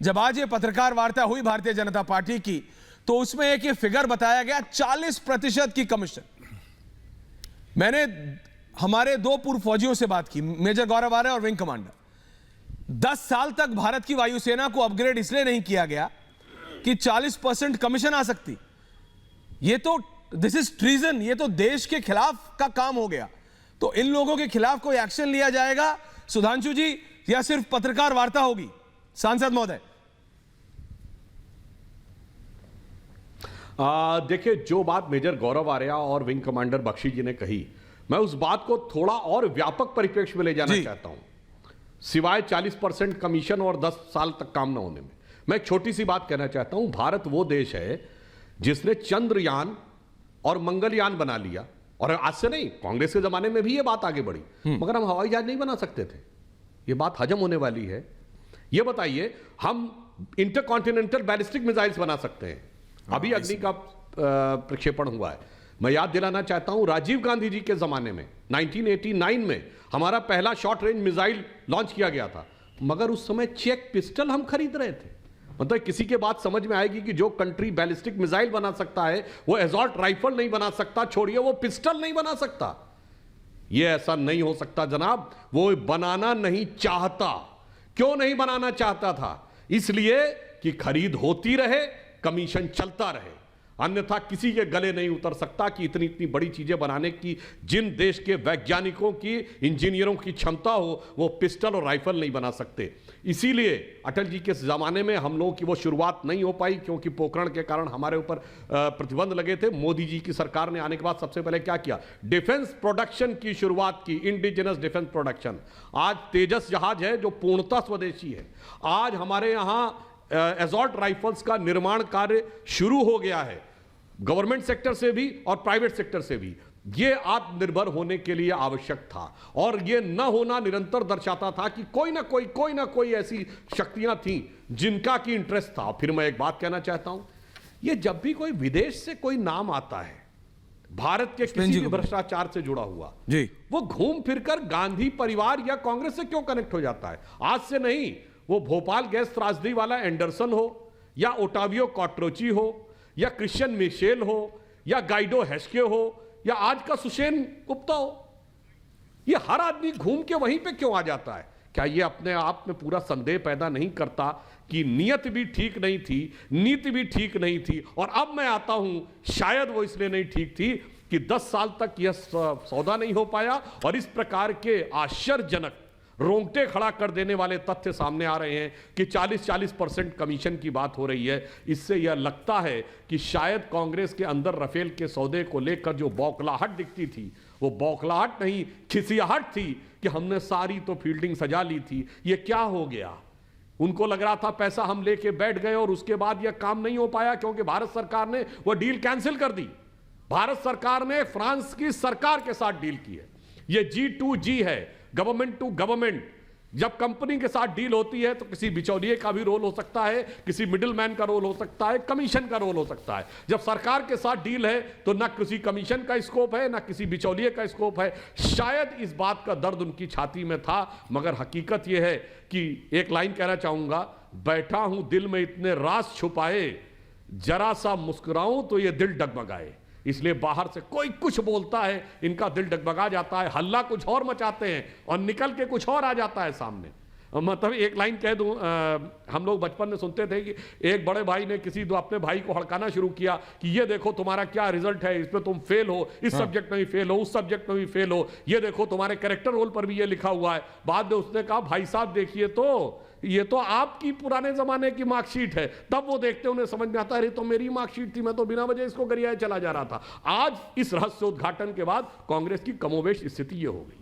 जब आज ये पत्रकार वार्ता हुई भारतीय जनता पार्टी की, तो उसमें एक ये फिगर बताया गया 40% की कमीशन। मैंने हमारे दो पूर्व फौजियों से बात की, मेजर गौरव आर्य और विंग कमांडर। 10 साल तक भारत की वायुसेना को अपग्रेड इसलिए नहीं किया गया कि 40% कमीशन आ सकती। ये तो दिस इज ट्रीजन, ये तो देश के खिलाफ का काम हो गया। तो इन लोगों के खिलाफ कोई एक्शन लिया जाएगा सुधांशु जी, या सिर्फ पत्रकार वार्ता होगी? सांसद महोदय। देखिए, जो बात मेजर गौरव आर्य और विंग कमांडर बख्शी जी ने कही, मैं उस बात को थोड़ा और व्यापक परिप्रेक्ष्य में ले जाना चाहता हूं, सिवाय 40% कमीशन और 10 साल तक काम न होने में। मैं एक छोटी सी बात कहना चाहता हूं। भारत वो देश है जिसने चंद्रयान और मंगलयान बना लिया, और आज से नहीं, कांग्रेस के जमाने में भी ये बात आगे बढ़ी, मगर हम हवाई जहाज नहीं बना सकते थे। ये बात हजम होने वाली है। ये बताइए, हम इंटरकॉन्टिनेंटल बैलिस्टिक मिसाइल्स बना सकते हैं। अभी अग्नि का प्रक्षेपण हुआ है। मैं याद दिलाना चाहता हूं, राजीव गांधी जी के जमाने में 1989 में हमारा पहला शॉर्ट रेंज मिसाइल लॉन्च किया गया था, मगर उस समय चेक पिस्टल हम खरीद रहे थे। मतलब किसी के बात समझ में आएगी कि जो कंट्री बैलिस्टिक मिसाइल बना सकता है वो एसॉल्ट राइफल नहीं बना सकता, छोड़िए वो पिस्टल नहीं बना सकता। ये ऐसा नहीं हो सकता जनाब। वो बनाना नहीं चाहता। क्यों नहीं बनाना चाहता था? इसलिए कि खरीद होती रहे, कमीशन चलता रहे, अन्यथा किसी के गले नहीं उतर सकता कि इतनी इतनी बड़ी चीजें बनाने की जिन देश के वैज्ञानिकों की, इंजीनियरों की क्षमता हो, वो पिस्टल और राइफल नहीं बना सकते। इसीलिए अटल जी के जमाने में हम लोगों की वो शुरुआत नहीं हो पाई, क्योंकि पोखरण के कारण हमारे ऊपर प्रतिबंध लगे थे। मोदी जी की सरकार ने आने के बाद सबसे पहले क्या किया? डिफेंस प्रोडक्शन की शुरुआत की, इंडिजिनस डिफेंस प्रोडक्शन। आज तेजस जहाज है जो पूर्णतः स्वदेशी है। आज हमारे यहां एसॉल्ट राइफल्स का निर्माण कार्य शुरू हो गया है, गवर्नमेंट सेक्टर से भी और प्राइवेट सेक्टर से भी। यह आत्मनिर्भर होने के लिए आवश्यक था, और यह न होना निरंतर दर्शाता था कि कोई ना कोई ऐसी शक्तियां थीं जिनका की इंटरेस्ट था। फिर मैं एक बात कहना चाहता हूं, यह जब भी कोई विदेश से कोई नाम आता है भारत के किसी भी भ्रष्टाचार से जुड़ा हुआ जी, वो घूम फिरकर गांधी परिवार या कांग्रेस से क्यों कनेक्ट हो जाता है? आज से नहीं, वो भोपाल गैस त्रासदी वाला एंडरसन हो, या ओटावियो कॉट्रोची हो, या क्रिश्चियन मिशेल हो, या गाइडो हेस्के हो, या आज का सुशेन गुप्ता हो, ये हर आदमी घूम के वहीं पे क्यों आ जाता है? क्या ये अपने आप में पूरा संदेह पैदा नहीं करता कि नियत भी ठीक नहीं थी, नीति भी ठीक नहीं थी? और अब मैं आता हूं, शायद वो इसलिए नहीं ठीक थी कि 10 साल तक यह सौदा नहीं हो पाया, और इस प्रकार के आश्चर्यजनक, रोंगटे खड़ा कर देने वाले तथ्य सामने आ रहे हैं कि 40% कमीशन की बात हो रही है। इससे यह लगता है कि शायद कांग्रेस के अंदर राफेल के सौदे को लेकर जो बौखलाहट दिखती थी, वो बौखलाहट नहीं, खिसियाहट थी कि हमने सारी तो फील्डिंग सजा ली थी, ये क्या हो गया? उनको लग रहा था पैसा हम लेके बैठ गए, और उसके बाद यह काम नहीं हो पाया क्योंकि भारत सरकार ने वह डील कैंसिल कर दी। भारत सरकार ने फ्रांस की सरकार के साथ डील की है। यह G2G है, गवर्नमेंट टू गवर्नमेंट। जब कंपनी के साथ डील होती है तो किसी बिचौलिए का भी रोल हो सकता है, किसी मिडिलमैन का रोल हो सकता है, कमीशन का रोल हो सकता है। जब सरकार के साथ डील है तो ना किसी कमीशन का स्कोप है, ना किसी बिचौलिए का स्कोप है। शायद इस बात का दर्द उनकी छाती में था, मगर हकीकत यह है कि एक लाइन कहना चाहूंगा, बैठा हूं दिल में इतने राज छुपाए, जरा सा मुस्कुराऊं तो ये दिल डगमगाए। इसलिए बाहर से कोई कुछ बोलता है, इनका दिल डगमगा जाता है, हल्ला कुछ और मचाते हैं और निकल के कुछ और आ जाता है सामने। मतलब एक लाइन कह दूं, हम लोग बचपन में सुनते थे कि एक बड़े भाई ने किसी अपने भाई को हड़काना शुरू किया कि ये देखो तुम्हारा क्या रिजल्ट है, इसमें तुम फेल हो, इस सब्जेक्ट में भी फेल हो, उस सब्जेक्ट में भी फेल हो, ये देखो तुम्हारे कैरेक्टर रोल पर भी ये लिखा हुआ है। बाद में उसने कहा, भाई साहब देखिए तो ये तो आपकी पुराने जमाने की मार्कशीट है। तब वो देखते उन्हें समझ में आता है, अरे तो मेरी मार्कशीट थी, मैं तो बिना वजह इसको गरियाए चला जा रहा था। आज इस रहस्य उद्घाटन के बाद कांग्रेस की कमोबेश स्थिति ये हो गई।